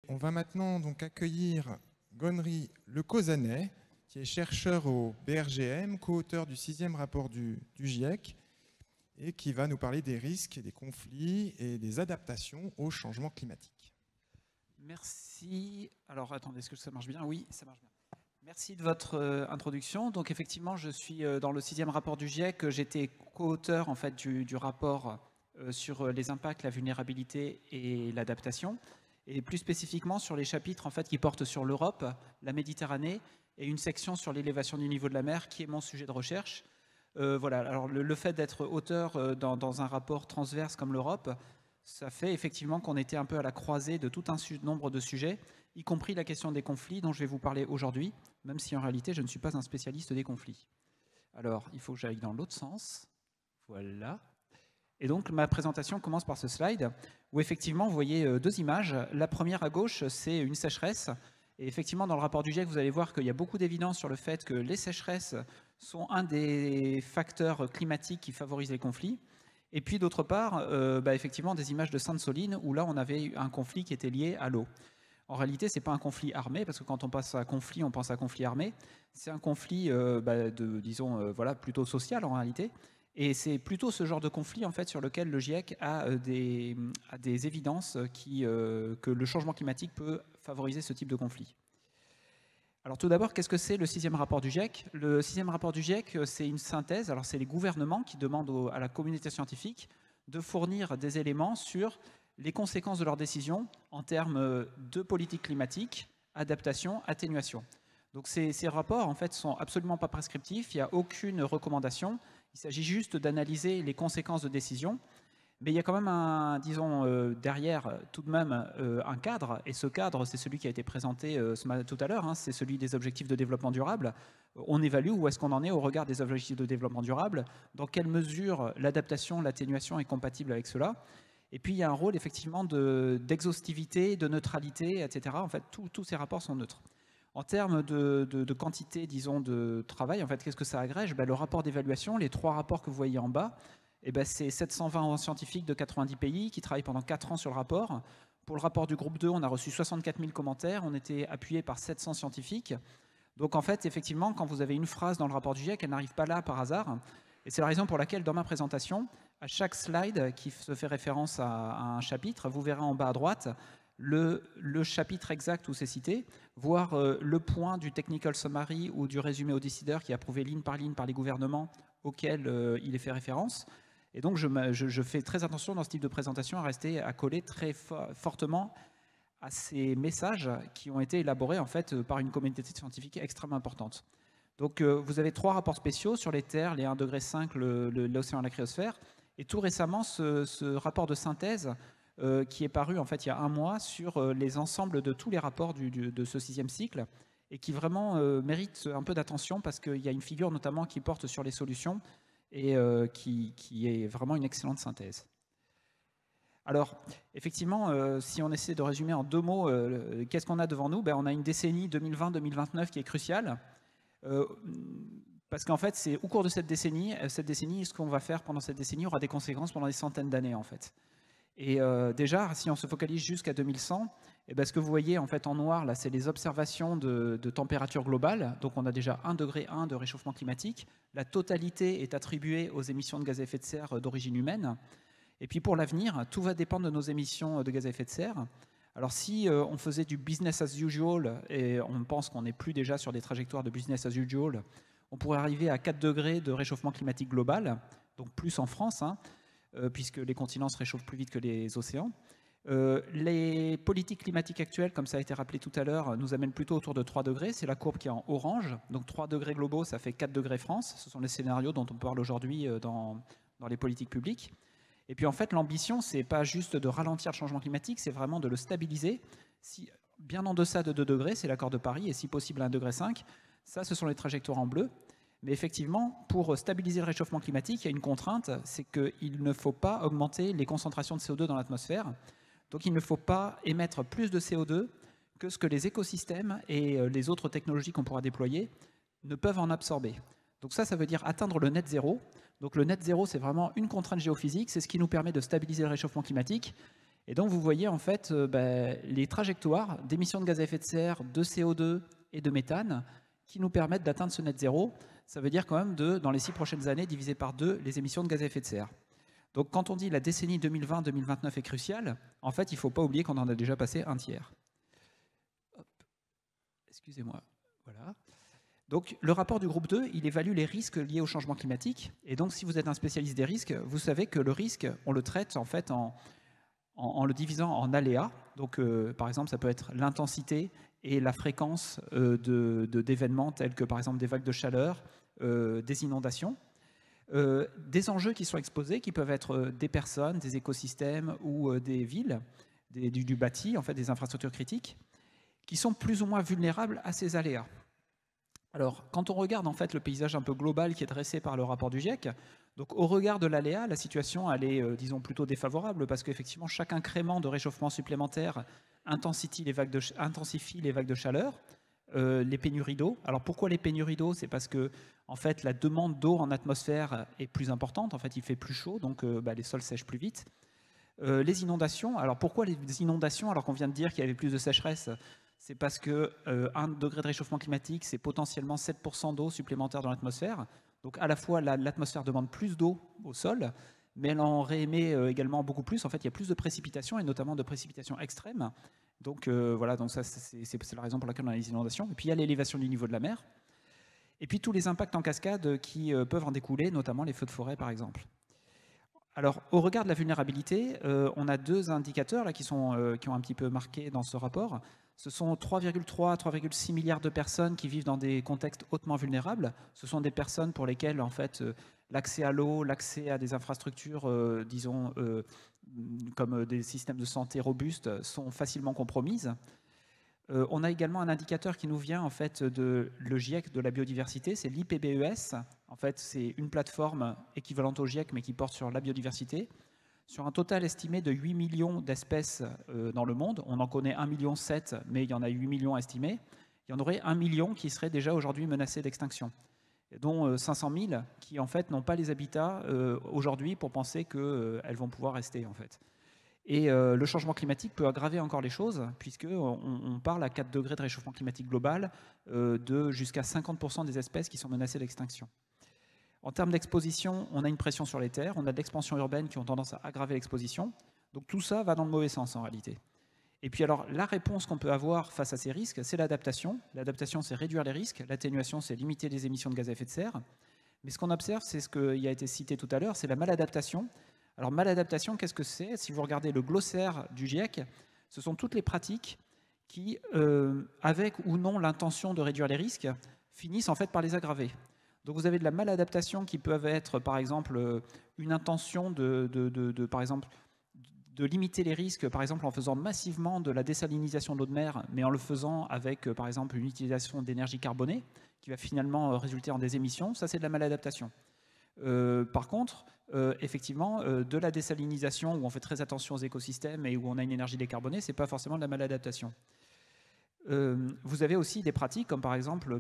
on va maintenant donc accueillir Gonri Lecauzanet, qui est chercheur au BRGM, co-auteur du 6e rapport du GIEC, et qui va nous parler des risques, des conflits et des adaptations au changement climatique. Merci. Alors, attendez, est-ce que ça marche bien? Oui, ça marche bien. Merci de votre introduction. Donc, effectivement, je suis dans le 6e rapport du GIEC. J'étais co-auteur en fait, du rapport sur les impacts, la vulnérabilité et l'adaptation, et plus spécifiquement sur les chapitres en fait, qui portent sur l'Europe, la Méditerranée, et une section sur l'élévation du niveau de la mer, qui est mon sujet de recherche. Voilà. Alors, le fait d'être auteur dans un rapport transverse comme l'Europe, ça fait effectivement qu'on était un peu à la croisée de tout un nombre de sujets, y compris la question des conflits dont je vais vous parler aujourd'hui, même si en réalité je ne suis pas un spécialiste des conflits. Alors, il faut que j'aille dans l'autre sens. Voilà. Et donc ma présentation commence par ce slide, où effectivement vous voyez deux images. La première à gauche, c'est une sécheresse. Et effectivement, dans le rapport du GIEC, vous allez voir qu'il y a beaucoup d'évidence sur le fait que les sécheresses sont un des facteurs climatiques qui favorisent les conflits. Et puis d'autre part, effectivement, des images de Sainte-Soline, où là, on avait un conflit qui était lié à l'eau. En réalité, ce n'est pas un conflit armé, parce que quand on pense à conflit, on pense à conflit armé. C'est un conflit, voilà, plutôt social en réalité. Et c'est plutôt ce genre de conflit en fait, sur lequel le GIEC a des évidences que le changement climatique peut favoriser ce type de conflit. Alors tout d'abord, qu'est-ce que c'est le 6e rapport du GIEC? Le 6e rapport du GIEC, c'est une synthèse. Alors c'est les gouvernements qui demandent à la communauté scientifique de fournir des éléments sur les conséquences de leurs décisions en termes de politique climatique, adaptation, atténuation. Donc ces rapports en fait sont absolument pas prescriptifs, il n'y a aucune recommandation. Il s'agit juste d'analyser les conséquences de décisions. Mais il y a quand même, derrière tout de même un cadre, et ce cadre, c'est celui qui a été présenté tout à l'heure, c'est celui des objectifs de développement durable. On évalue où est-ce qu'on en est au regard des objectifs de développement durable, dans quelle mesure l'adaptation, l'atténuation est compatible avec cela. Et puis il y a un rôle effectivement d'exhaustivité, de neutralité, etc. En fait, tous ces rapports sont neutres. En termes de quantité, disons, de travail, en fait, qu'est-ce que ça agrège? Le rapport d'évaluation, les 3 rapports que vous voyez en bas, c'est 720 scientifiques de 90 pays qui travaillent pendant 4 ans sur le rapport. Pour le rapport du groupe 2, on a reçu 64 000 commentaires, on était appuyé par 700 scientifiques. Donc en fait, effectivement, quand vous avez une phrase dans le rapport du GIEC, elle n'arrive pas là par hasard. Et c'est la raison pour laquelle, dans ma présentation, à chaque slide qui se fait référence à un chapitre, vous verrez en bas à droite le chapitre exact où c'est cité, voire le point du technical summary ou du résumé au décideur qui est approuvé ligne par les gouvernements auquel il est fait référence. Et donc je fais très attention dans ce type de présentation à rester à coller très fortement à ces messages qui ont été élaborés en fait par une communauté scientifique extrêmement importante. Donc vous avez 3 rapports spéciaux sur les terres, les 1,5 degré, l'océan et la cryosphère, et tout récemment ce rapport de synthèse qui est paru en fait il y a un mois sur les ensembles de tous les rapports de ce 6e cycle, et qui vraiment mérite un peu d'attention parce qu'il y a une figure notamment qui porte sur les solutions et qui est vraiment une excellente synthèse. Alors, effectivement, si on essaie de résumer en 2 mots, qu'est-ce qu'on a devant nous? On a une décennie 2020-2029 qui est cruciale, parce qu'en fait, c'est au cours de cette décennie, ce qu'on va faire pendant cette décennie aura des conséquences pendant des centaines d'années, en fait. Et déjà, si on se focalise jusqu'à 2100, ce que vous voyez en fait en noir, là, c'est les observations de température globale. Donc on a déjà 1,1 degré de réchauffement climatique. La totalité est attribuée aux émissions de gaz à effet de serre d'origine humaine. Et puis pour l'avenir, tout va dépendre de nos émissions de gaz à effet de serre. Alors si on faisait du business as usual, et on pense qu'on n'est plus déjà sur des trajectoires de business as usual, on pourrait arriver à 4 degrés de réchauffement climatique global, donc plus en France, puisque les continents se réchauffent plus vite que les océans. Les politiques climatiques actuelles, comme ça a été rappelé tout à l'heure, nous amènent plutôt autour de 3 degrés. C'est la courbe qui est en orange. Donc 3 degrés globaux, ça fait 4 degrés France. Ce sont les scénarios dont on parle aujourd'hui dans les politiques publiques. Et puis en fait, l'ambition, c'est pas juste de ralentir le changement climatique, c'est vraiment de le stabiliser. Bien en deçà de 2 degrés, c'est l'accord de Paris, et si possible 1,5 degré. Ça, ce sont les trajectoires en bleu. Mais effectivement, pour stabiliser le réchauffement climatique, il y a une contrainte, c'est qu'il ne faut pas augmenter les concentrations de CO2 dans l'atmosphère. Donc il ne faut pas émettre plus de CO2 que ce que les écosystèmes et les autres technologies qu'on pourra déployer ne peuvent en absorber. Donc ça veut dire atteindre le net zéro. Donc le net zéro, c'est vraiment une contrainte géophysique, c'est ce qui nous permet de stabiliser le réchauffement climatique. Et donc vous voyez en fait les trajectoires d'émissions de gaz à effet de serre, de CO2 et de méthane qui nous permettent d'atteindre ce net zéro. Ça veut dire quand même dans les 6 prochaines années, diviser par 2 les émissions de gaz à effet de serre. Donc quand on dit la décennie 2020-2029 est cruciale, en fait il ne faut pas oublier qu'on en a déjà passé un tiers. Excusez-moi, voilà. Donc le rapport du groupe 2, il évalue les risques liés au changement climatique. Et donc si vous êtes un spécialiste des risques, vous savez que le risque, on le traite en fait en le divisant en aléas. Donc par exemple, ça peut être l'intensité et la fréquence d'événements tels que par exemple des vagues de chaleur, des inondations. Des enjeux qui sont exposés, qui peuvent être des personnes, des écosystèmes ou des villes, du bâti, en fait, des infrastructures critiques, qui sont plus ou moins vulnérables à ces aléas. Alors, quand on regarde en fait le paysage un peu global qui est dressé par le rapport du GIEC, donc au regard de l'aléa, la situation elle est, disons, plutôt défavorable parce qu'effectivement chaque incrément de réchauffement supplémentaire intensifie les vagues de chaleur, les pénuries d'eau. Alors pourquoi les pénuries d'eau? C'est parce que en fait la demande d'eau en atmosphère est plus importante. En fait, il fait plus chaud, donc les sols sèchent plus vite. Les inondations. Alors pourquoi les inondations alors qu'on vient de dire qu'il y avait plus de sécheresse? C'est parce que 1 degré de réchauffement climatique, c'est potentiellement 7% d'eau supplémentaire dans l'atmosphère. Donc à la fois, l'atmosphère demande plus d'eau au sol, mais elle en réémet également beaucoup plus. En fait, il y a plus de précipitations, et notamment de précipitations extrêmes. Donc voilà, donc ça, c'est la raison pour laquelle on a les inondations. Et puis il y a l'élévation du niveau de la mer. Et puis tous les impacts en cascade qui peuvent en découler, notamment les feux de forêt, par exemple. Alors, au regard de la vulnérabilité, on a 2 indicateurs là, qui ont un petit peu marqué dans ce rapport. Ce sont 3,3 à 3,6 milliards de personnes qui vivent dans des contextes hautement vulnérables. Ce sont des personnes pour lesquelles en fait, l'accès à l'eau, l'accès à des infrastructures, disons, comme des systèmes de santé robustes, sont facilement compromises. On a également un indicateur qui nous vient en fait de le GIEC de la biodiversité, c'est l'IPBES. En fait, c'est une plateforme équivalente au GIEC mais qui porte sur la biodiversité. Sur un total estimé de 8 millions d'espèces dans le monde, on en connaît 1,7 million, mais il y en a 8 millions estimés. Il y en aurait 1 million qui seraient déjà aujourd'hui menacés d'extinction, dont 500 000 qui en fait n'ont pas les habitats aujourd'hui pour penser qu'elles vont pouvoir rester en fait. Et le changement climatique peut aggraver encore les choses, puisqu'on parle à 4 degrés de réchauffement climatique global de jusqu'à 50% des espèces qui sont menacées d'extinction. En termes d'exposition, on a une pression sur les terres, on a de l'expansion urbaine qui ont tendance à aggraver l'exposition. Donc tout ça va dans le mauvais sens en réalité. Et puis alors, la réponse qu'on peut avoir face à ces risques, c'est l'adaptation. L'adaptation, c'est réduire les risques. L'atténuation, c'est limiter les émissions de gaz à effet de serre. Mais ce qu'on observe, c'est ce qui a été cité tout à l'heure, c'est la maladaptation. Alors maladaptation, qu'est-ce que c'est? Si vous regardez le glossaire du GIEC, ce sont toutes les pratiques qui, avec ou non l'intention de réduire les risques, finissent en fait par les aggraver. Donc vous avez de la maladaptation qui peuvent être par exemple une intention par exemple, de limiter les risques, par exemple en faisant massivement de la désalinisation de l'eau de mer, mais en le faisant avec par exemple une utilisation d'énergie carbonée, qui va finalement résulter en des émissions, ça c'est de la maladaptation. Par contre, effectivement, de la désalinisation où on fait très attention aux écosystèmes et où on a une énergie décarbonée, c'est pas forcément de la maladaptation. Vous avez aussi des pratiques comme par exemple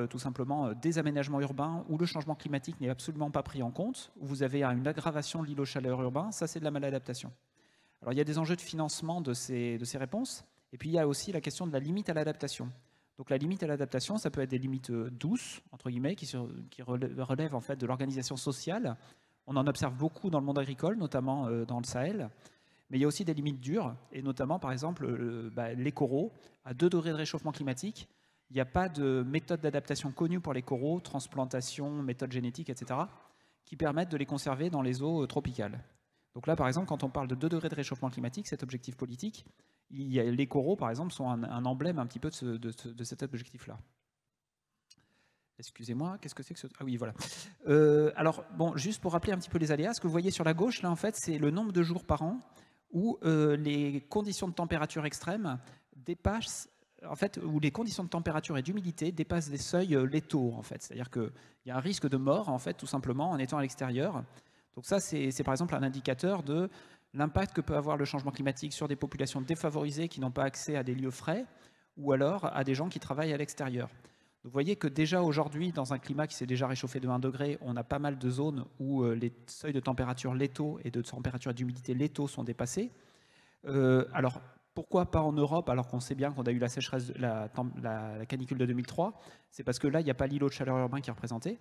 tout simplement des aménagements urbains où le changement climatique n'est absolument pas pris en compte, où vous avez une aggravation de l'îlot chaleur urbain, ça c'est de la maladaptation. Alors il y a des enjeux de financement de ces réponses, et puis il y a aussi la question de la limite à l'adaptation. Donc la limite à l'adaptation, ça peut être des limites douces, entre guillemets, qui relèvent en fait de l'organisation sociale. On en observe beaucoup dans le monde agricole, notamment dans le Sahel. Mais il y a aussi des limites dures, et notamment, par exemple, les coraux. À 2 degrés de réchauffement climatique, il n'y a pas de méthode d'adaptation connue pour les coraux, transplantation, méthode génétique, etc., qui permettent de les conserver dans les eaux tropicales. Donc là, par exemple, quand on parle de 2 degrés de réchauffement climatique, cet objectif politique, les coraux, par exemple, sont un emblème un petit peu de cet objectif-là. Excusez-moi, qu'est-ce que c'est que ce... Ah oui, voilà. Alors, bon, juste pour rappeler un petit peu les aléas, ce que vous voyez sur la gauche, là, en fait, c'est le nombre de jours par an où les conditions de température extrêmes dépassent, en fait, où les conditions de température et d'humidité dépassent des seuils létaux, en fait. C'est-à-dire qu'il y a un risque de mort, en fait, tout simplement, en étant à l'extérieur. Donc ça, c'est par exemple un indicateur de l'impact que peut avoir le changement climatique sur des populations défavorisées qui n'ont pas accès à des lieux frais, ou alors à des gens qui travaillent à l'extérieur. Vous voyez que déjà aujourd'hui, dans un climat qui s'est déjà réchauffé de 1 degré, on a pas mal de zones où les seuils de température létaux et de température et d'humidité létaux sont dépassés. Alors, pourquoi pas en Europe alors qu'on sait bien qu'on a eu la sécheresse, la canicule de 2003? C'est parce que là, il n'y a pas l'îlot de chaleur urbain qui est représenté.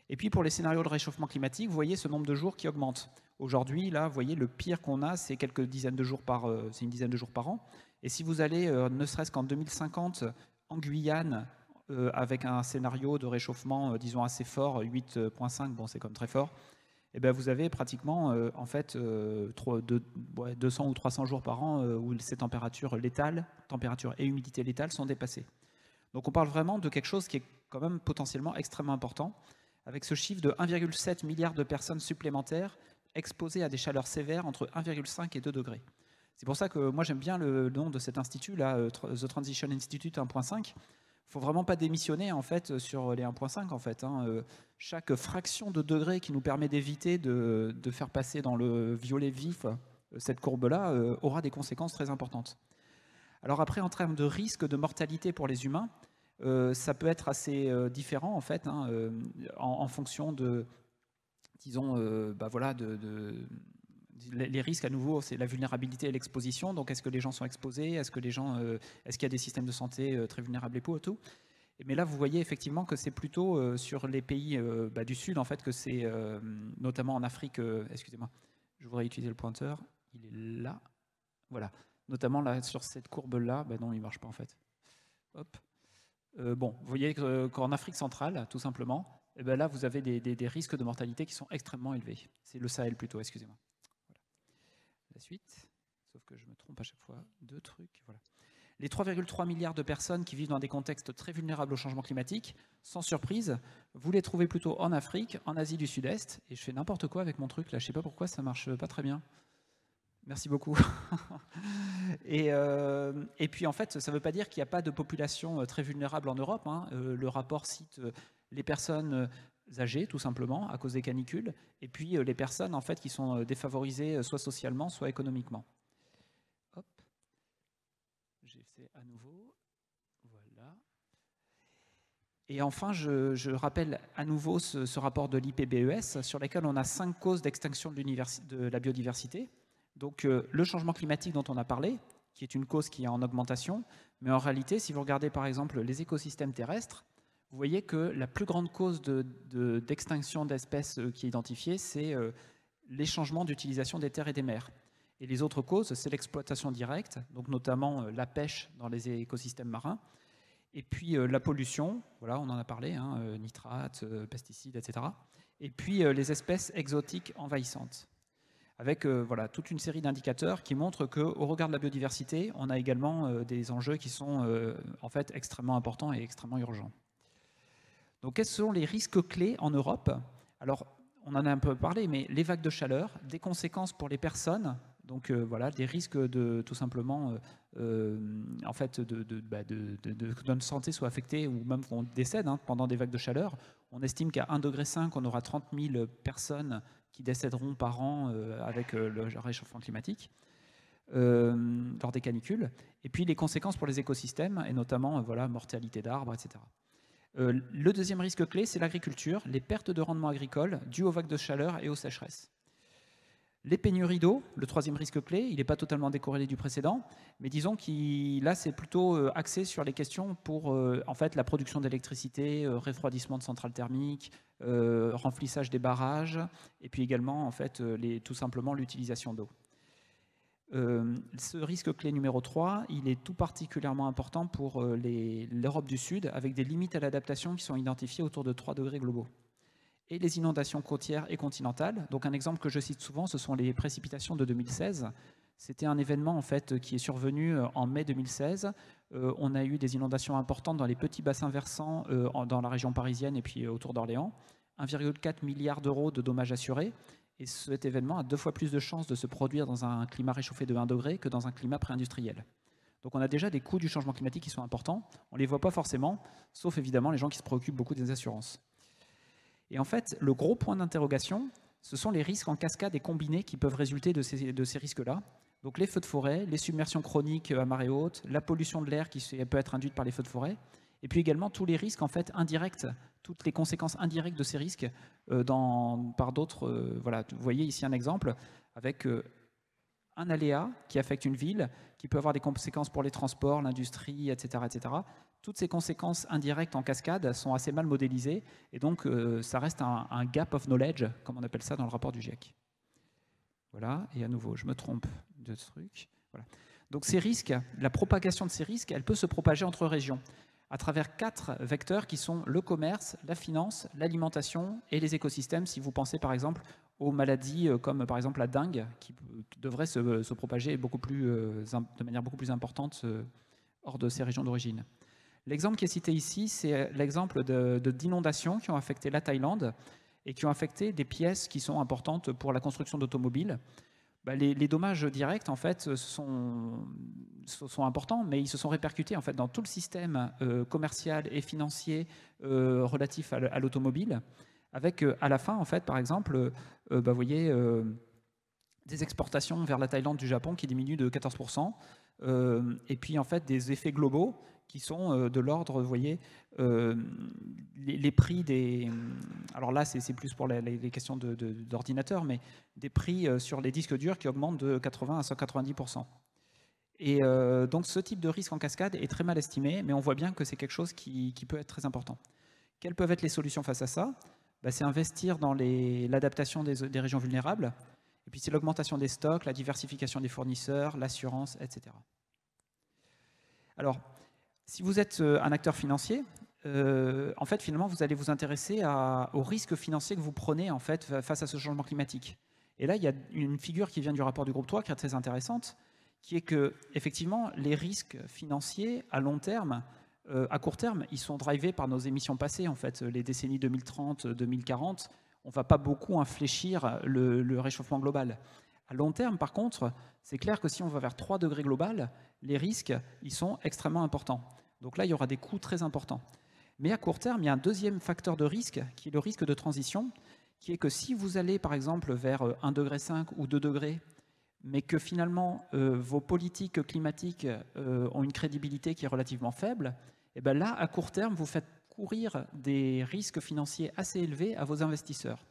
Et puis pour les scénarios de réchauffement climatique, vous voyez ce nombre de jours qui augmente. Aujourd'hui, là, vous voyez, le pire qu'on a, c'est quelques dizaines de jours c'est une dizaine de jours par an. Et si vous allez, ne serait-ce qu'en 2050, en Guyane, avec un scénario de réchauffement, disons, assez fort, 8,5, bon, c'est comme très fort, et ben vous avez pratiquement, en fait, 200 ou 300 jours par an où ces températures létales, température et humidité létale, sont dépassées. Donc on parle vraiment de quelque chose qui est quand même potentiellement extrêmement important, avec ce chiffre de 1,7 milliard de personnes supplémentaires exposées à des chaleurs sévères entre 1,5 et 2 degrés. C'est pour ça que moi j'aime bien le nom de cet institut, là, The Transition Institute 1.5. Il ne faut vraiment pas démissionner en fait, sur les 1.5. En fait, chaque fraction de degré qui nous permet d'éviter de faire passer dans le violet vif cette courbe-là aura des conséquences très importantes. Alors après, en termes de risque de mortalité pour les humains, ça peut être assez différent en fait, en fonction de, disons, voilà, les risques à nouveau, c'est la vulnérabilité et l'exposition. Donc, est-ce que les gens sont exposés? Est-ce qu'il y a des systèmes de santé très vulnérables et tout? Mais là, vous voyez effectivement que c'est plutôt sur les pays du Sud, en fait, que c'est notamment en Afrique. Excusez-moi, je voudrais utiliser le pointeur. Il est là. Voilà. Notamment là, sur cette courbe-là. Non, il ne marche pas en fait. Hop. Bon, vous voyez qu'en Afrique centrale, tout simplement, là, vous avez des risques de mortalité qui sont extrêmement élevés. C'est le Sahel plutôt, excusez-moi. Voilà. La suite, sauf que je me trompe à chaque fois. Deux trucs, voilà. Les 3,3 milliards de personnes qui vivent dans des contextes très vulnérables au changement climatique, sans surprise, vous les trouvez plutôt en Afrique, en Asie du Sud-Est, et je fais n'importe quoi avec mon truc, là, je ne sais pas pourquoi, ça ne marche pas très bien. Merci beaucoup. Et puis en fait, ça ne veut pas dire qu'il n'y a pas de population très vulnérable en Europe. Le rapport cite les personnes âgées, tout simplement, à cause des canicules, et puis les personnes en fait, qui sont défavorisées soit socialement, soit économiquement. Hop. J'ai fait à nouveau. Voilà. Et enfin, je rappelle à nouveau ce rapport de l'IPBES, sur lequel on a 5 causes d'extinction de la biodiversité. Donc le changement climatique dont on a parlé, qui est une cause qui est en augmentation, mais en réalité, si vous regardez par exemple les écosystèmes terrestres, vous voyez que la plus grande cause d'extinction d'espèces qui est identifiée, c'est les changements d'utilisation des terres et des mers. Et les autres causes, c'est l'exploitation directe, donc notamment la pêche dans les écosystèmes marins, et puis la pollution, voilà, on en a parlé, nitrates, pesticides, etc. Et puis les espèces exotiques envahissantes, avec voilà, toute une série d'indicateurs qui montrent qu'au regard de la biodiversité, on a également des enjeux qui sont en fait extrêmement importants et extrêmement urgents. Donc quels sont les risques clés en Europe? Alors, on en a un peu parlé, mais les vagues de chaleur, des conséquences pour les personnes, donc voilà, des risques de tout simplement en fait, que notre santé soit affectée ou même qu'on décède pendant des vagues de chaleur. On estime qu'à 1,5 degré, on aura 30 000 personnes qui décéderont par an avec le réchauffement climatique lors des canicules. Et puis les conséquences pour les écosystèmes, et notamment voilà, mortalité d'arbres, etc. Le deuxième risque clé, c'est l'agriculture, les pertes de rendement agricole dues aux vagues de chaleur et aux sécheresses. Les pénuries d'eau, le troisième risque clé, il n'est pas totalement décorrélé du précédent, mais disons que là, c'est plutôt axé sur les questions pour en fait, la production d'électricité, refroidissement de centrales thermiques, remplissage des barrages, et puis également en fait, tout simplement l'utilisation d'eau. Ce risque clé numéro 3, il est tout particulièrement important pour l'Europe du Sud, avec des limites à l'adaptation qui sont identifiées autour de 3 degrés globaux. Et les inondations côtières et continentales. Donc un exemple que je cite souvent, ce sont les précipitations de 2016. C'était un événement en fait, qui est survenu en mai 2016. On a eu des inondations importantes dans les petits bassins versants dans la région parisienne et puis autour d'Orléans. 1,4 milliard d'euros de dommages assurés. Et cet événement a 2 fois plus de chances de se produire dans un climat réchauffé de 1 degré que dans un climat pré-industriel. Donc on a déjà des coûts du changement climatique qui sont importants. On ne les voit pas forcément, sauf évidemment les gens qui se préoccupent beaucoup des assurances. Et en fait, le gros point d'interrogation, ce sont les risques en cascade et combinés qui peuvent résulter de ces risques-là. Donc les feux de forêt, les submersions chroniques à marée haute, la pollution de l'air qui peut être induite par les feux de forêt, et puis également tous les risques en fait indirects, toutes les conséquences indirectes de ces risques par d'autres. Voilà, vous voyez ici un exemple avec un aléa qui affecte une ville, qui peut avoir des conséquences pour les transports, l'industrie, etc., etc., toutes ces conséquences indirectes en cascade sont assez mal modélisées, et donc ça reste un gap of knowledge, comme on appelle ça dans le rapport du GIEC. Voilà, et à nouveau, je me trompe de ce truc. Voilà. Donc ces risques, la propagation de ces risques, elle peut se propager entre régions, à travers 4 vecteurs qui sont le commerce, la finance, l'alimentation et les écosystèmes, si vous pensez par exemple aux maladies comme par exemple la dengue, qui devrait se propager de manière beaucoup plus importante hors de ces régions d'origine. L'exemple qui est cité ici, c'est l'exemple d'inondations qui ont affecté la Thaïlande et qui ont affecté des pièces qui sont importantes pour la construction d'automobiles. Les dommages directs, en fait, sont importants, mais ils se sont répercutés en fait, dans tout le système commercial et financier relatif à l'automobile, avec à la fin, en fait, par exemple, vous voyez, des exportations vers la Thaïlande du Japon qui diminuent de 14%, et puis en fait des effets globaux qui sont de l'ordre, vous voyez, les prix des... Alors là, c'est plus pour les questions d'ordinateurs, mais des prix sur les disques durs qui augmentent de 80 à 190%. Et donc ce type de risque en cascade est très mal estimé, mais on voit bien que c'est quelque chose qui peut être très important. Quelles peuvent être les solutions face à ça? C'est investir dans l'adaptation des régions vulnérables, et puis c'est l'augmentation des stocks, la diversification des fournisseurs, l'assurance, etc. Alors, si vous êtes un acteur financier, en fait, finalement, vous allez vous intéresser aux risques financiers que vous prenez en fait, face à ce changement climatique. Et là, il y a une figure qui vient du rapport du groupe 3 qui est très intéressante, qui est que, effectivement, les risques financiers à long terme, à court terme, ils sont drivés par nos émissions passées. En fait, les décennies 2030-2040, on ne va pas beaucoup infléchir le réchauffement global. À long terme, par contre, c'est clair que si on va vers 3 degrés global, les risques, ils sont extrêmement importants. Donc là, il y aura des coûts très importants. Mais à court terme, il y a un deuxième facteur de risque, qui est le risque de transition, qui est que si vous allez, par exemple, vers 1,5 degré ou 2 degrés, mais que finalement, vos politiques climatiques ont une crédibilité qui est relativement faible, et bien là, à court terme, vous faites courir des risques financiers assez élevés à vos investisseurs.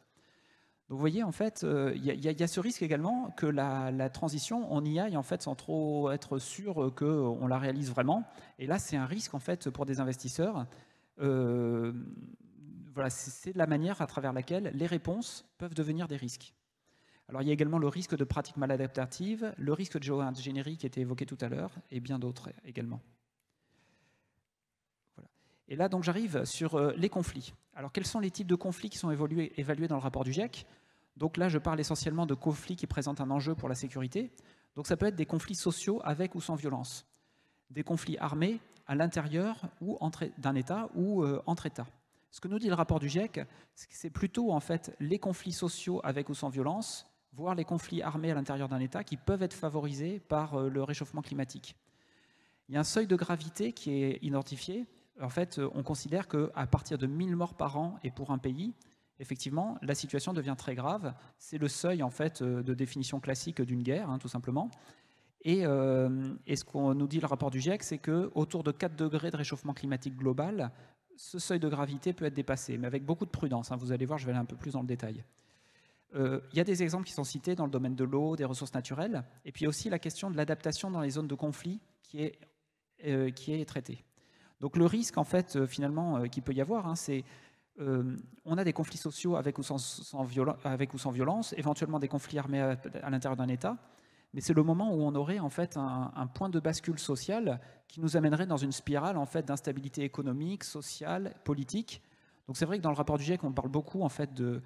Donc vous voyez, en fait, il y a ce risque également que la transition, on y aille en fait sans trop être sûr qu'on la réalise vraiment. Et là, c'est un risque en fait pour des investisseurs. Voilà, c'est la manière à travers laquelle les réponses peuvent devenir des risques. Alors il y a également le risque de pratiques maladaptatives, le risque de géo-ingénierie qui était évoqué tout à l'heure, et bien d'autres également. Voilà. Et là, donc, j'arrive sur les conflits. Alors, quels sont les types de conflits qui sont évalués dans le rapport du GIEC? Donc là, je parle essentiellement de conflits qui présentent un enjeu pour la sécurité. Donc ça peut être des conflits sociaux avec ou sans violence, des conflits armés à l'intérieur d'un État ou entre États. Ce que nous dit le rapport du GIEC, c'est plutôt en fait les conflits sociaux avec ou sans violence, voire les conflits armés à l'intérieur d'un État qui peuvent être favorisés par le réchauffement climatique. Il y a un seuil de gravité qui est identifié. En fait, on considère qu'à partir de 1000 morts par an et pour un pays, effectivement, la situation devient très grave. C'est le seuil en fait, de définition classique d'une guerre, hein, tout simplement. Et ce qu'on nous dit le rapport du GIEC, c'est qu'autour de 4 degrés de réchauffement climatique global, ce seuil de gravité peut être dépassé, mais avec beaucoup de prudence. Hein, vous allez voir, je vais aller un peu plus dans le détail. Il y a des exemples qui sont cités dans le domaine de l'eau, des ressources naturelles, et puis aussi la question de l'adaptation dans les zones de conflit qui est traitée. Donc le risque, en fait, finalement, qu'il peut y avoir, hein, c'est on a des conflits sociaux avec ou sans violence, éventuellement des conflits armés à l'intérieur d'un État, mais c'est le moment où on aurait en fait un point de bascule social qui nous amènerait dans une spirale en fait d'instabilité économique, sociale, politique. Donc c'est vrai que dans le rapport du GIEC, on parle beaucoup en fait de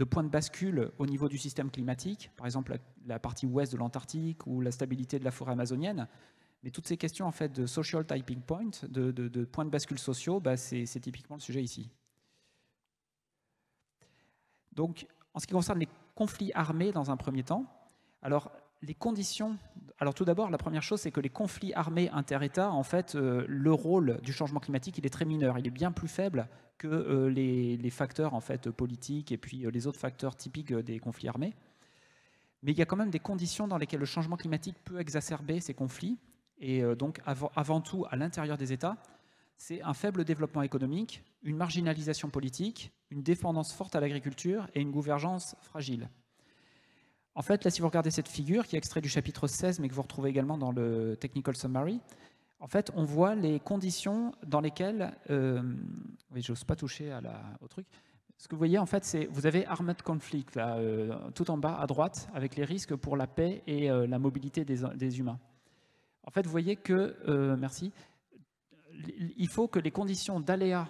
points de bascule au niveau du système climatique, par exemple la partie ouest de l'Antarctique ou la stabilité de la forêt amazonienne. Mais toutes ces questions en fait, de social typing point, de points de bascule sociaux, c'est typiquement le sujet ici. Donc, en ce qui concerne les conflits armés dans un premier temps, alors les conditions... Alors tout d'abord, la première chose, c'est que les conflits armés inter-États, en fait, le rôle du changement climatique, il est très mineur. Il est bien plus faible que les facteurs en fait, politiques et puis les autres facteurs typiques des conflits armés. Mais il y a quand même des conditions dans lesquelles le changement climatique peut exacerber ces conflits. Et donc, avant tout, à l'intérieur des États, c'est un faible développement économique, une marginalisation politique, une dépendance forte à l'agriculture et une gouvernance fragile. En fait, là, si vous regardez cette figure, qui est extrait du chapitre 16, mais que vous retrouvez également dans le Technical Summary, en fait, on voit les conditions dans lesquelles... oui, j'ose pas toucher au truc. Ce que vous voyez, en fait, c'est vous avez Armed Conflict, là, tout en bas, à droite, avec les risques pour la paix et la mobilité des humains. En fait, vous voyez que... merci. Il faut que les conditions d'aléa,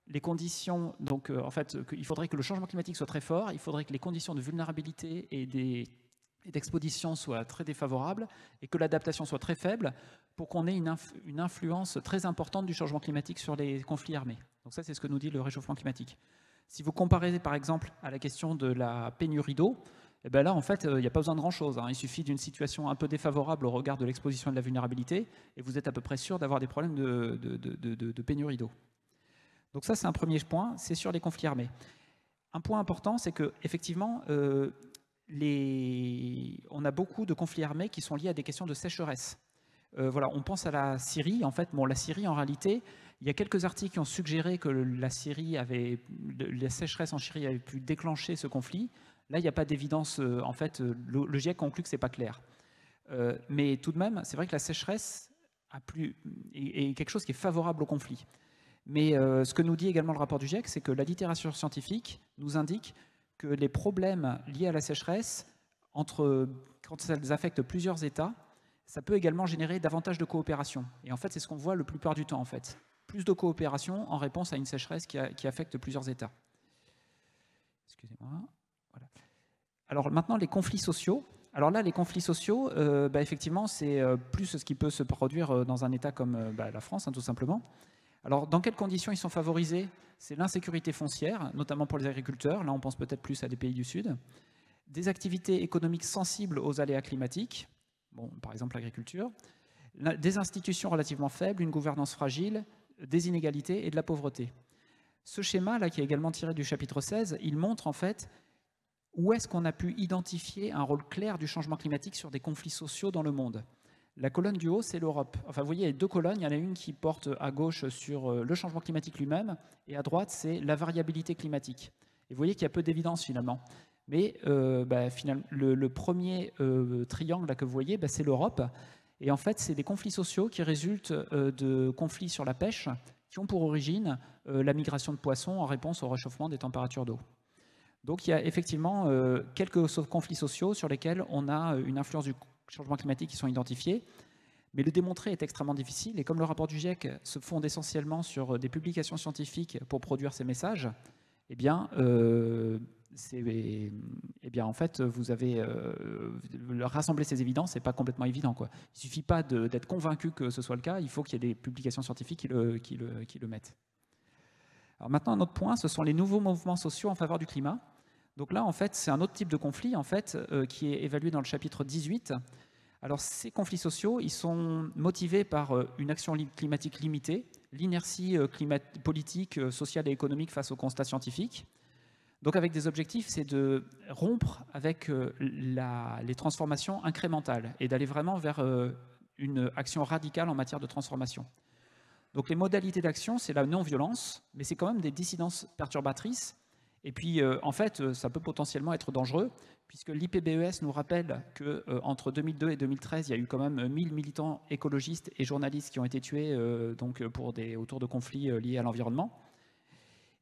les conditions... Donc, en fait, il faudrait que le changement climatique soit très fort, il faudrait que les conditions de vulnérabilité et d'exposition soient très défavorables et que l'adaptation soit très faible pour qu'on ait une influence très importante du changement climatique sur les conflits armés. Donc ça, c'est ce que nous dit le réchauffement climatique. Si vous comparez, par exemple, à la question de la pénurie d'eau, eh bien là, en fait, il n'y a pas besoin de grand-chose. Il suffit d'une situation un peu défavorable au regard de l'exposition et de la vulnérabilité, et vous êtes à peu près sûr d'avoir des problèmes de pénurie d'eau. Donc ça, c'est un premier point, c'est sur les conflits armés. Un point important, c'est qu'effectivement, on a beaucoup de conflits armés qui sont liés à des questions de sécheresse. Voilà, on pense à la Syrie. En fait, bon, la Syrie, en réalité, il y a quelques articles qui ont suggéré que la sécheresse en Syrie avait pu déclencher ce conflit. Là, il n'y a pas d'évidence. En fait, le GIEC conclut que ce n'est pas clair. Mais tout de même, c'est vrai que la sécheresse est quelque chose qui est favorable au conflit. Mais ce que nous dit également le rapport du GIEC, c'est que la littérature scientifique nous indique que les problèmes liés à la sécheresse, quand ça affecte plusieurs États, ça peut également générer davantage de coopération. Et en fait, c'est ce qu'on voit le plupart du temps, en fait. Plus de coopération en réponse à une sécheresse qui affecte plusieurs États. Excusez-moi. Voilà. Alors maintenant, les conflits sociaux. Alors là, les conflits sociaux, effectivement, c'est plus ce qui peut se produire dans un État comme la France, tout simplement. Alors, dans quelles conditions ils sont favorisés? C'est l'insécurité foncière, notamment pour les agriculteurs. Là, on pense peut-être plus à des pays du Sud. Des activités économiques sensibles aux aléas climatiques. Bon, par exemple l'agriculture, des institutions relativement faibles, une gouvernance fragile, des inégalités et de la pauvreté. Ce schéma-là, qui est également tiré du chapitre 16, il montre en fait où est-ce qu'on a pu identifier un rôle clair du changement climatique sur des conflits sociaux dans le monde. La colonne du haut, c'est l'Europe. Enfin, vous voyez, il y a deux colonnes. Il y en a une qui porte à gauche sur le changement climatique lui-même, et à droite, c'est la variabilité climatique. Et vous voyez qu'il y a peu d'évidence finalement. Mais finalement, le premier triangle là, que vous voyez, c'est l'Europe. Et en fait, c'est des conflits sociaux qui résultent de conflits sur la pêche qui ont pour origine la migration de poissons en réponse au réchauffement des températures d'eau. Donc il y a effectivement quelques conflits sociaux sur lesquels on a une influence du changement climatique qui sont identifiés. Mais le démontrer est extrêmement difficile. Et comme le rapport du GIEC se fonde essentiellement sur des publications scientifiques pour produire ces messages, eh bien en fait, vous avez rassembler ces évidences, c'est pas complètement évident, quoi. Il suffit pas d'être convaincu que ce soit le cas, il faut qu'il y ait des publications scientifiques qui le mettent. Alors maintenant, un autre point, ce sont les nouveaux mouvements sociaux en faveur du climat. Donc là, en fait, c'est un autre type de conflit, en fait, qui est évalué dans le chapitre 18. Alors ces conflits sociaux, ils sont motivés par une action climatique limitée, l'inertie politique, sociale et économique face aux constats scientifiques. Donc avec des objectifs, c'est de rompre avec les transformations incrémentales et d'aller vraiment vers une action radicale en matière de transformation. Donc les modalités d'action, c'est la non-violence, mais c'est quand même des dissidences perturbatrices. Et puis en fait, ça peut potentiellement être dangereux, puisque l'IPBES nous rappelle qu'entre 2002 et 2013, il y a eu quand même 1000 militants écologistes et journalistes qui ont été tués autour de conflits liés à l'environnement.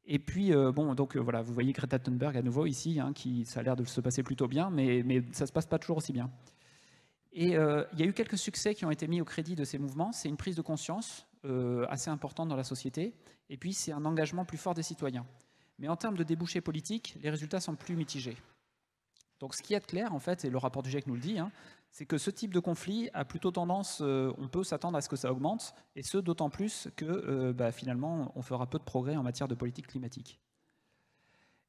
Et puis, voilà, vous voyez Greta Thunberg à nouveau ici, ça a l'air de se passer plutôt bien, mais ça ne se passe pas toujours aussi bien. Et il y a eu quelques succès qui ont été mis au crédit de ces mouvements. C'est une prise de conscience assez importante dans la société, et puis c'est un engagement plus fort des citoyens. Mais en termes de débouchés politiques, les résultats sont plus mitigés. Donc ce qui est clair, en fait, et le rapport du GIEC nous le dit, c'est que ce type de conflit a plutôt tendance, on peut s'attendre à ce que ça augmente, et ce d'autant plus que finalement on fera peu de progrès en matière de politique climatique.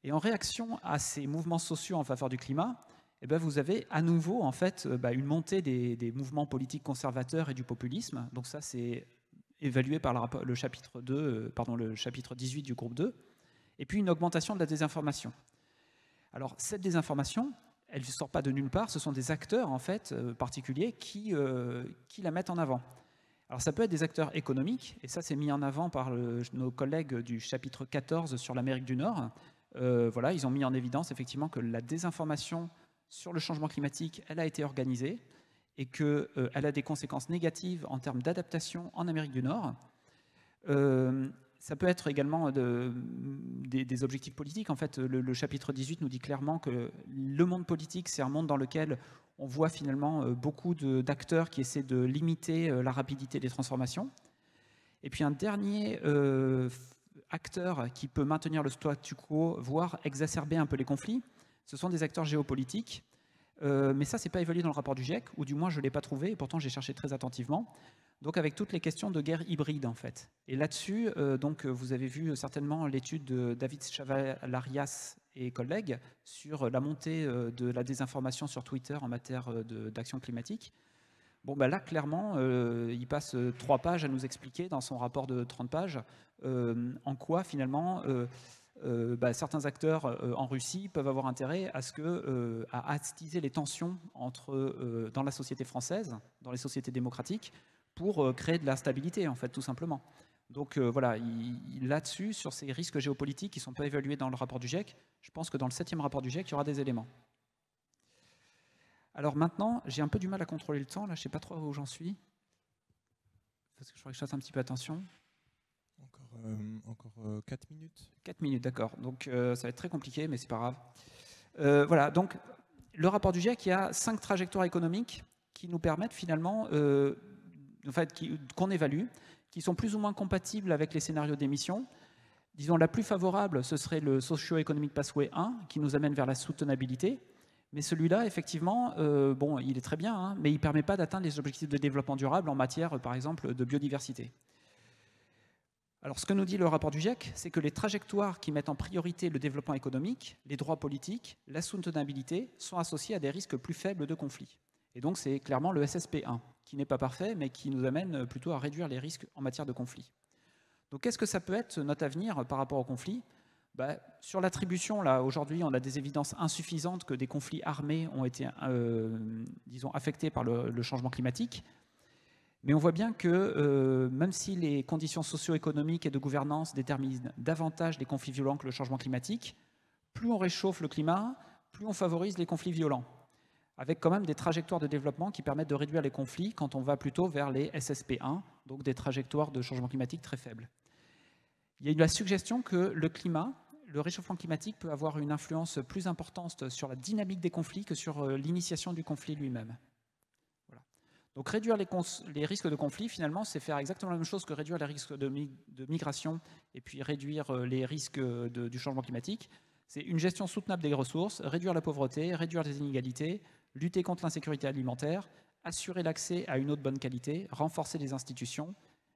Et en réaction à ces mouvements sociaux en faveur du climat, vous avez à nouveau en fait, une montée des mouvements politiques conservateurs et du populisme. Donc ça c'est évalué par le chapitre 18 du groupe 2, et puis une augmentation de la désinformation. Alors cette désinformation, elle ne sort pas de nulle part, ce sont des acteurs en fait particuliers qui la mettent en avant. Alors ça peut être des acteurs économiques, et ça c'est mis en avant par nos collègues du chapitre 14 sur l'Amérique du Nord. Voilà, ils ont mis en évidence effectivement que la désinformation sur le changement climatique, elle a été organisée et qu'elle a des conséquences négatives en termes d'adaptation en Amérique du Nord. Ça peut être également des objectifs politiques. En fait, le chapitre 18 nous dit clairement que le monde politique, c'est un monde dans lequel on voit finalement beaucoup d'acteurs qui essaient de limiter la rapidité des transformations. Et puis un dernier acteur qui peut maintenir le statu quo, voire exacerber un peu les conflits, ce sont des acteurs géopolitiques. Mais ça, ce n'est pas évalué dans le rapport du GIEC, ou du moins je ne l'ai pas trouvé, et pourtant j'ai cherché très attentivement. Donc avec toutes les questions de guerre hybride en fait. Et là-dessus, vous avez vu certainement l'étude de David Chavalarias et collègues sur la montée de la désinformation sur Twitter en matière d'action climatique. Bon, là, clairement, il passe 3 pages à nous expliquer dans son rapport de 30 pages en quoi, finalement, certains acteurs en Russie peuvent avoir intérêt à attiser les tensions dans la société française, dans les sociétés démocratiques, pour créer de la stabilité, en fait, tout simplement. Donc voilà, là-dessus, sur ces risques géopolitiques qui ne sont pas évalués dans le rapport du GIEC, je pense que dans le 7e rapport du GIEC, il y aura des éléments. Alors maintenant, j'ai un peu du mal à contrôler le temps, là, je ne sais pas trop où j'en suis, parce que je faudrait que je fasse un petit peu attention. Encore 4 minutes. 4 minutes, d'accord. Donc ça va être très compliqué, mais c'est pas grave. Voilà, donc le rapport du GIEC, il y a 5 trajectoires économiques qui nous permettent finalement, qu'on évalue, qui sont plus ou moins compatibles avec les scénarios d'émissions. Disons, la plus favorable, ce serait le Socio-Economic Pathway 1, qui nous amène vers la soutenabilité. Mais celui-là, effectivement, il est très bien, hein, mais il ne permet pas d'atteindre les objectifs de développement durable en matière, par exemple, de biodiversité. Alors, ce que nous dit le rapport du GIEC, c'est que les trajectoires qui mettent en priorité le développement économique, les droits politiques, la soutenabilité, sont associées à des risques plus faibles de conflit. Et donc, c'est clairement le SSP1, qui n'est pas parfait, mais qui nous amène plutôt à réduire les risques en matière de conflit. Donc, qu'est-ce que ça peut être notre avenir par rapport au conflit ? Sur l'attribution, là, aujourd'hui, on a des évidences insuffisantes que des conflits armés ont été, affectés par le changement climatique. Mais on voit bien que même si les conditions socio-économiques et de gouvernance déterminent davantage les conflits violents que le changement climatique, plus on réchauffe le climat, plus on favorise les conflits violents, avec quand même des trajectoires de développement qui permettent de réduire les conflits quand on va plutôt vers les SSP1, donc des trajectoires de changement climatique très faibles. Il y a eu la suggestion que le réchauffement climatique peut avoir une influence plus importante sur la dynamique des conflits que sur l'initiation du conflit lui-même. Voilà. Donc réduire les risques de conflit, finalement, c'est faire exactement la même chose que réduire les risques de migration et puis réduire les risques du changement climatique. C'est une gestion soutenable des ressources, réduire la pauvreté, réduire les inégalités, lutter contre l'insécurité alimentaire, assurer l'accès à une eau de bonne qualité, renforcer les institutions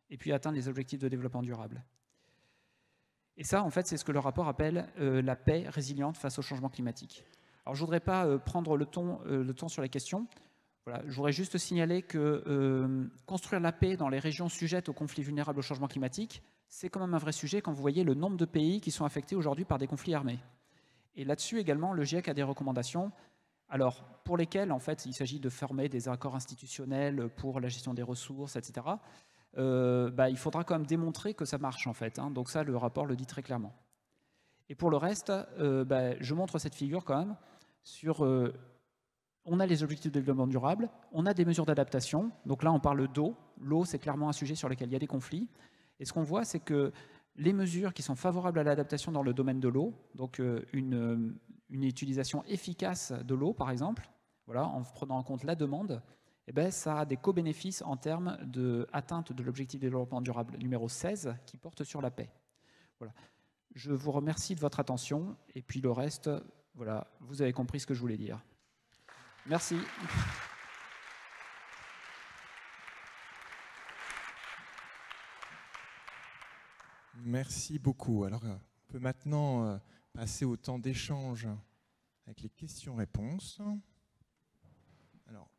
et puis atteindre les objectifs de développement durable. Et ça, en fait, c'est ce que le rapport appelle la paix résiliente face au changement climatique. Alors, je ne voudrais pas prendre le temps sur les questions. Voilà, je voudrais juste signaler que construire la paix dans les régions sujettes aux conflits vulnérables au changement climatique, c'est quand même un vrai sujet quand vous voyez le nombre de pays qui sont affectés aujourd'hui par des conflits armés. Et là-dessus également, le GIEC a des recommandations, alors pour lesquelles, en fait, il s'agit de former des accords institutionnels pour la gestion des ressources, etc. Il faudra quand même démontrer que ça marche en fait, hein. Donc ça, le rapport le dit très clairement. Et pour le reste, je montre cette figure quand même sur... on a les objectifs de développement durable, on a des mesures d'adaptation, donc là on parle d'eau, l'eau c'est clairement un sujet sur lequel il y a des conflits, et ce qu'on voit c'est que les mesures qui sont favorables à l'adaptation dans le domaine de l'eau, donc une utilisation efficace de l'eau par exemple, voilà, en prenant en compte la demande, ça a des co-bénéfices en termes d'atteinte de l'objectif de développement durable numéro 16 qui porte sur la paix. Voilà. Je vous remercie de votre attention et puis le reste, voilà, vous avez compris ce que je voulais dire. Merci. Merci beaucoup. Alors, on peut maintenant passer au temps d'échange avec les questions-réponses. Alors,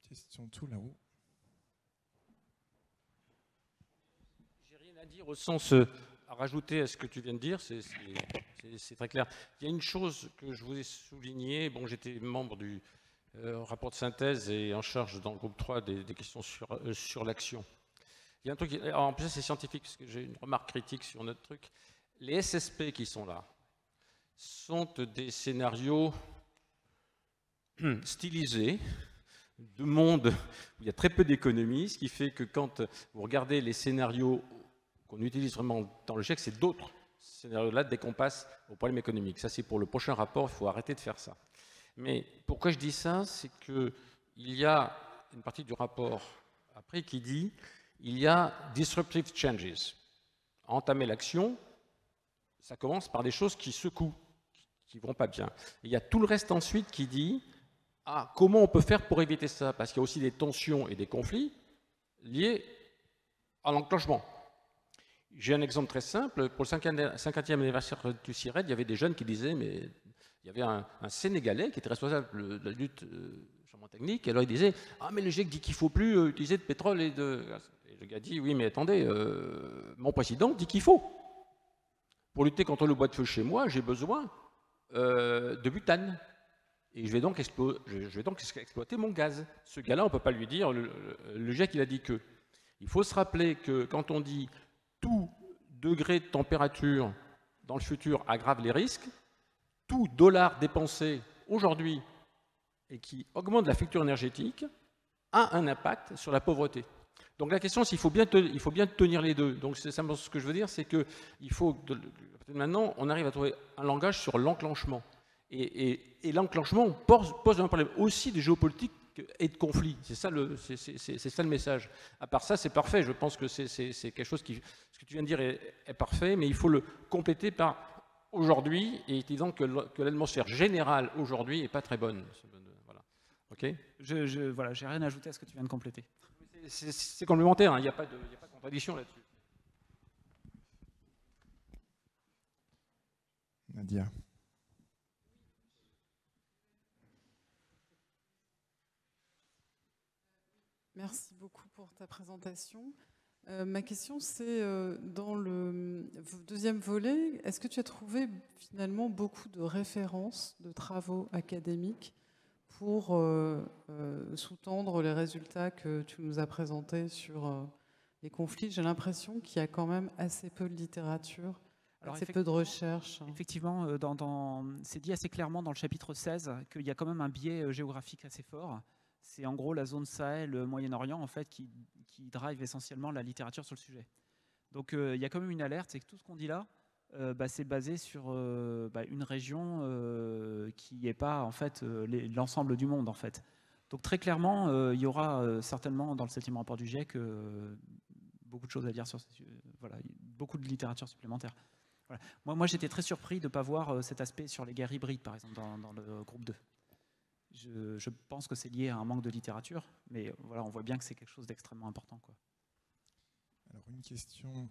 question tout là-haut. J'ai rien à dire au sens à rajouter à ce que tu viens de dire, c'est très clair. Il y a une chose que je voulais souligner. Bon, j'étais membre du rapport de synthèse et en charge dans le groupe 3 des questions sur l'action. Il y a un truc, en plus c'est scientifique, parce que j'ai une remarque critique sur notre truc. Les SSP qui sont là sont des scénarios stylisé de monde où il y a très peu d'économies, ce qui fait que quand vous regardez les scénarios qu'on utilise vraiment dans le GIEC, c'est d'autres scénarios-là dès qu'on passe au problème économique. Ça, c'est pour le prochain rapport, il faut arrêter de faire ça. Mais pourquoi je dis ça? C'est qu'il y a une partie du rapport après qui dit il y a disruptive changes. Entamer l'action, ça commence par des choses qui secouent, qui ne vont pas bien. Et il y a tout le reste ensuite qui dit comment on peut faire pour éviter ça? Parce qu'il y a aussi des tensions et des conflits liés à l'enclenchement. J'ai un exemple très simple. Pour le 50e anniversaire du CIRED, il y avait des jeunes qui disaient, mais il y avait un Sénégalais qui était responsable de la lutte changement technique, et alors il disait mais le GIEC dit qu'il ne faut plus utiliser de pétrole et de gaz. Et le gars dit oui, mais attendez, mon président dit qu'il faut. Pour lutter contre le bois de feu chez moi, j'ai besoin de butane. Et je vais donc exploiter mon gaz. Ce gars-là, on ne peut pas lui dire, le GIEC, il a dit que. Il faut se rappeler que quand on dit tout degré de température dans le futur aggrave les risques, tout dollar dépensé aujourd'hui et qui augmente la facture énergétique a un impact sur la pauvreté. Donc la question, c'est qu'il faut bien tenir les deux. Donc ce que je veux dire, c'est qu'il faut, maintenant, on arrive à trouver un langage sur l'enclenchement. Et l'enclenchement pose un problème aussi de géopolitique et de conflit. C'est ça le message. À part ça, c'est parfait. Je pense que c'est quelque chose qui... Ce que tu viens de dire est parfait, mais il faut le compléter par aujourd'hui, et disant que l'atmosphère générale aujourd'hui n'est pas très bonne. Voilà. OK ? Voilà, j'ai rien à ajouter à ce que tu viens de compléter. C'est complémentaire, hein. Il n'y a pas de contradiction là-dessus. Nadia. Merci beaucoup pour ta présentation. Ma question, c'est dans le deuxième volet, est-ce que tu as trouvé finalement beaucoup de références de travaux académiques pour sous-tendre les résultats que tu nous as présentés sur les conflits? J'ai l'impression qu'il y a quand même assez peu de littérature, assez peu de recherche. Effectivement, c'est dit assez clairement dans le chapitre 16 qu'il y a quand même un biais géographique assez fort. C'est en gros la zone Sahel, le Moyen-Orient, en fait, qui drive essentiellement la littérature sur le sujet. Donc il y a quand même une alerte, c'est que tout ce qu'on dit là, c'est basé sur une région qui n'est pas en fait l'ensemble du monde en fait. Donc très clairement, il y aura certainement dans le 7e rapport du GIEC beaucoup de choses à dire sur voilà, beaucoup de littérature supplémentaire. Voilà. Moi j'étais très surpris de ne pas voir cet aspect sur les guerres hybrides par exemple dans le groupe 2. Je pense que c'est lié à un manque de littérature, mais voilà, on voit bien que c'est quelque chose d'extrêmement important, quoi. Alors une question.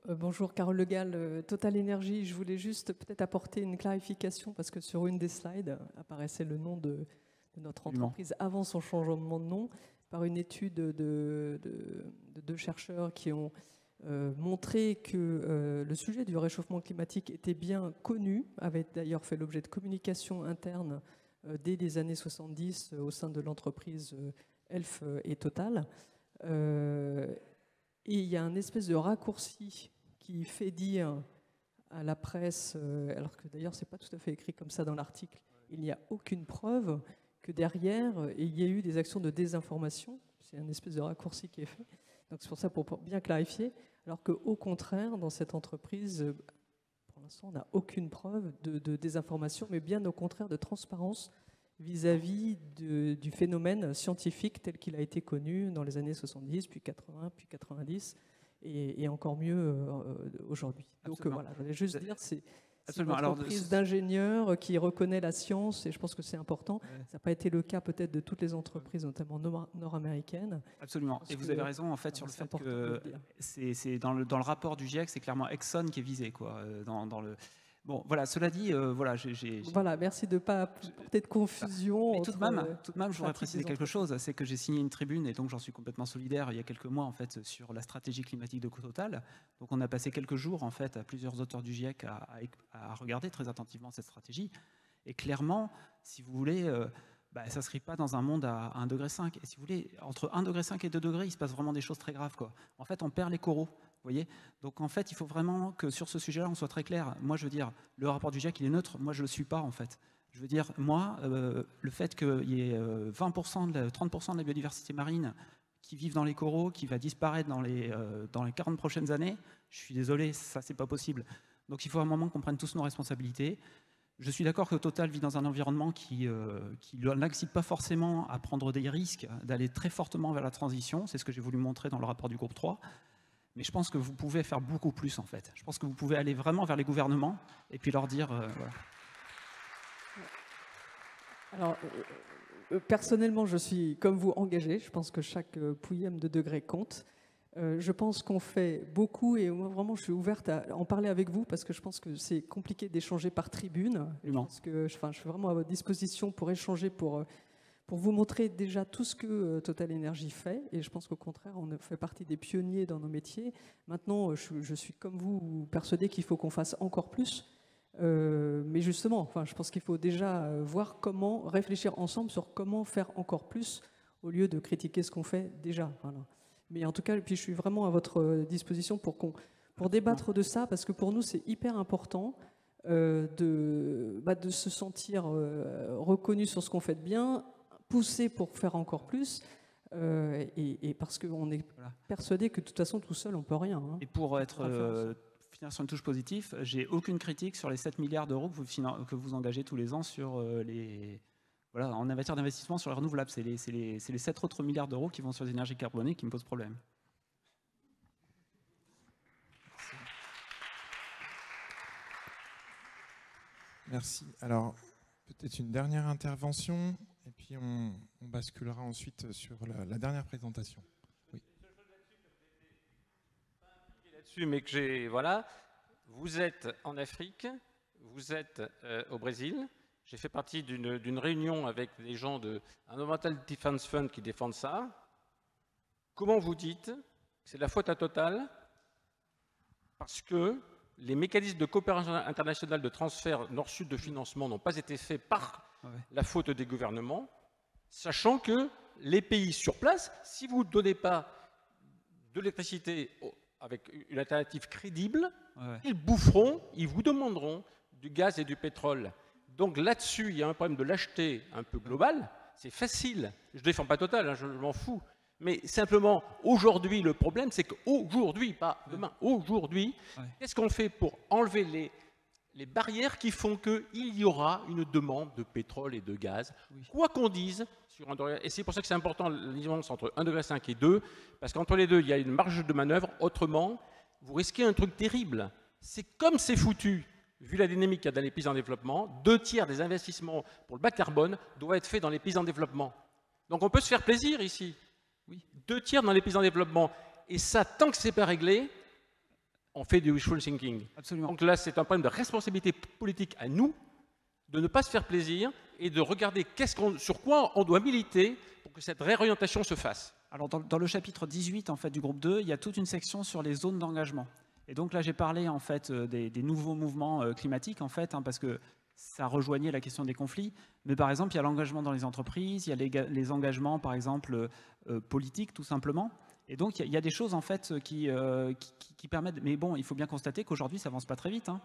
Bonjour, Carole Le Gall, Total Énergie. Je voulais juste peut-être apporter une clarification parce que sur une des slides apparaissait le nom de notre entreprise avant son changement de nom par une étude de deux chercheurs qui ont montré que le sujet du réchauffement climatique était bien connu, avait d'ailleurs fait l'objet de communication interne dès les années 70 au sein de l'entreprise Elf et Total. Et il y a un espèce de raccourci qui fait dire à la presse, alors que d'ailleurs c'est pas tout à fait écrit comme ça dans l'article, il n'y a aucune preuve que derrière il y ait eu des actions de désinformation. C'est un espèce de raccourci qui est fait. Donc c'est pour ça, pour bien clarifier, alors qu'au contraire, dans cette entreprise, pour l'instant, on n'a aucune preuve de désinformation, mais bien au contraire de transparence vis-à-vis du phénomène scientifique tel qu'il a été connu dans les années 70, puis 80, puis 90, et encore mieux aujourd'hui. Donc voilà, je voulais juste dire, c'est une entreprise d'ingénieurs qui reconnaît la science, et je pense que c'est important. Ouais. Ça n'a pas été le cas peut-être de toutes les entreprises, notamment nord-américaines. Absolument, et vous avez raison en fait sur le fait que c'est dans le rapport du GIEC, c'est clairement Exxon qui est visé, quoi, dans le... Bon, voilà, cela dit, voilà, Voilà, merci de ne pas porter de confusion. Mais tout de même, je voudrais préciser quelque chose, c'est que j'ai signé une tribune, et donc j'en suis complètement solidaire, il y a quelques mois, en fait, sur la stratégie climatique de Total. Donc on a passé quelques jours, en fait, à plusieurs auteurs du GIEC à regarder très attentivement cette stratégie. Et clairement, si vous voulez, ça ne s'inscrit pas dans un monde à 1,5 degré. Et si vous voulez, entre 1,5 degré et 2 degrés, il se passe vraiment des choses très graves, quoi. En fait, on perd les coraux. Vous voyez ? Donc en fait, il faut vraiment que sur ce sujet-là, on soit très clair. Moi, je veux dire, le rapport du GIEC, il est neutre. Moi, je ne le suis pas, en fait. Je veux dire, moi, le fait qu'il y ait 20%, 30% de la biodiversité marine qui vivent dans les coraux, qui va disparaître dans les 40 prochaines années, je suis désolé, ça, c'est pas possible. Donc il faut à un moment qu'on prenne tous nos responsabilités. Je suis d'accord que Total vit dans un environnement qui n'incite pas forcément à prendre des risques, d'aller très fortement vers la transition. C'est ce que j'ai voulu montrer dans le rapport du groupe 3. Mais je pense que vous pouvez faire beaucoup plus, en fait. Je pense que vous pouvez aller vraiment vers les gouvernements et puis leur dire... voilà. Alors, personnellement, je suis comme vous engagé. Je pense que chaque pouillème de degré compte. Je pense qu'on fait beaucoup et moi vraiment je suis ouverte à en parler avec vous parce que je pense que c'est compliqué d'échanger par tribune. Je pense que, je suis vraiment à votre disposition pour échanger, pour vous montrer déjà tout ce que Total Energy fait et je pense qu'au contraire on fait partie des pionniers dans nos métiers. Maintenant je suis comme vous persuadé qu'il faut qu'on fasse encore plus. Mais justement, je pense qu'il faut déjà voir comment réfléchir ensemble sur comment faire encore plus au lieu de critiquer ce qu'on fait déjà. Voilà. Mais en tout cas, puis je suis vraiment à votre disposition pour débattre de ça, parce que pour nous, c'est hyper important de se sentir reconnu sur ce qu'on fait de bien, poussé pour faire encore plus, et parce qu'on est persuadé que de toute façon, tout seul, on ne peut rien. Hein. Et pour finir sur une touche positive, j'ai aucune critique sur les 7 milliards d'euros que vous engagez tous les ans sur en matière d'investissement sur les renouvelables. C'est les 7 autres milliards d'euros qui vont sur les énergies carbonées qui me posent problème. Merci. Alors, peut-être une dernière intervention, et puis on basculera ensuite sur la dernière présentation. Oui. Là-dessus, mais que j'ai... Voilà. Vous êtes en Afrique, vous êtes au Brésil. J'ai fait partie d'une réunion avec des gens de Environmental Defense Fund qui défendent ça. Comment vous dites que c'est la faute à Total parce que les mécanismes de coopération internationale de transfert nord-sud de financement n'ont pas été faits par la faute des gouvernements, sachant que les pays sur place, si vous ne donnez pas de l'électricité avec une alternative crédible, ils boufferont, ils vous demanderont du gaz et du pétrole. Donc là-dessus, il y a un problème de lâcheté un peu global. C'est facile. Je ne défends pas Total, hein, je m'en fous. Mais simplement, aujourd'hui, le problème, c'est qu'aujourd'hui, pas demain, aujourd'hui, qu'est-ce qu'on fait pour enlever les barrières qui font qu'il y aura une demande de pétrole et de gaz, quoi qu'on dise sur 1 degré. Et c'est pour ça que c'est important la différence entre 1,5 degré et 2, parce qu'entre les deux, il y a une marge de manœuvre. Autrement, vous risquez un truc terrible. C'est comme c'est foutu. Vu la dynamique qu'il y a dans les pays en développement, 2/3 des investissements pour le bas carbone doivent être faits dans les pays en développement. Donc on peut se faire plaisir ici. Oui. 2/3 dans les pays en développement. Et ça, tant que ce n'est pas réglé, on fait du wishful thinking. Absolument. Donc là, c'est un problème de responsabilité politique à nous, de ne pas se faire plaisir et de regarder sur quoi on doit militer pour que cette réorientation se fasse. Alors dans le chapitre 18 en fait, du groupe 2, il y a toute une section sur les zones d'engagement. Et donc là, j'ai parlé en fait des nouveaux mouvements climatiques en fait, parce que ça rejoignait la question des conflits. Mais par exemple, il y a l'engagement dans les entreprises, il y a les engagements, par exemple, politiques, tout simplement. Et donc, il y a des choses en fait qui permettent. Mais bon, il faut bien constater qu'aujourd'hui, ça avance pas très vite. Hein.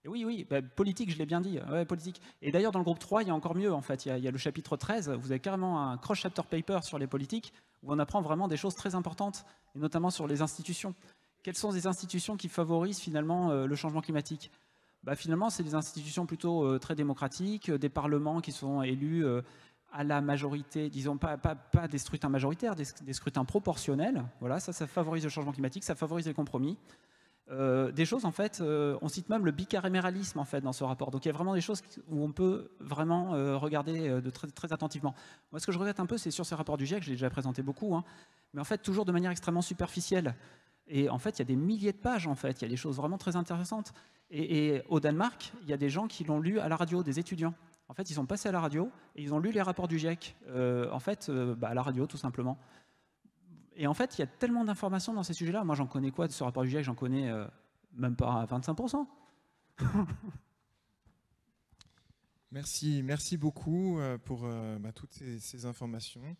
Et oui, politique, je l'ai bien dit. Ouais, politique. Et d'ailleurs, dans le groupe 3, il y a encore mieux en fait. Il y a le chapitre 13. Vous avez carrément un cross-chapter paper sur les politiques où on apprend vraiment des choses très importantes, et notamment sur les institutions. Quelles sont les institutions qui favorisent finalement le changement climatique ? Finalement, c'est des institutions plutôt très démocratiques, des parlements qui sont élus à la majorité, disons pas des scrutins majoritaires, des scrutins proportionnels. Voilà, ça favorise le changement climatique, ça favorise les compromis. Des choses, en fait, on cite même le bicamérisme en fait, dans ce rapport. Donc il y a vraiment des choses où on peut vraiment regarder de très attentivement. Moi, ce que je regrette un peu, c'est sur ces rapports du GIEC, je l'ai déjà présenté beaucoup, hein, mais en fait, toujours de manière extrêmement superficielle. Et en fait, il y a des milliers de pages, en fait. Il y a des choses vraiment très intéressantes. Et au Danemark, il y a des gens qui l'ont lu à la radio, des étudiants. En fait, ils sont passés à la radio et ils ont lu les rapports du GIEC, à la radio, tout simplement. Et en fait, il y a tellement d'informations dans ces sujets-là. Moi, j'en connais quoi de ce rapport du GIEC? J'en connais même pas 25%. Merci beaucoup pour toutes ces informations.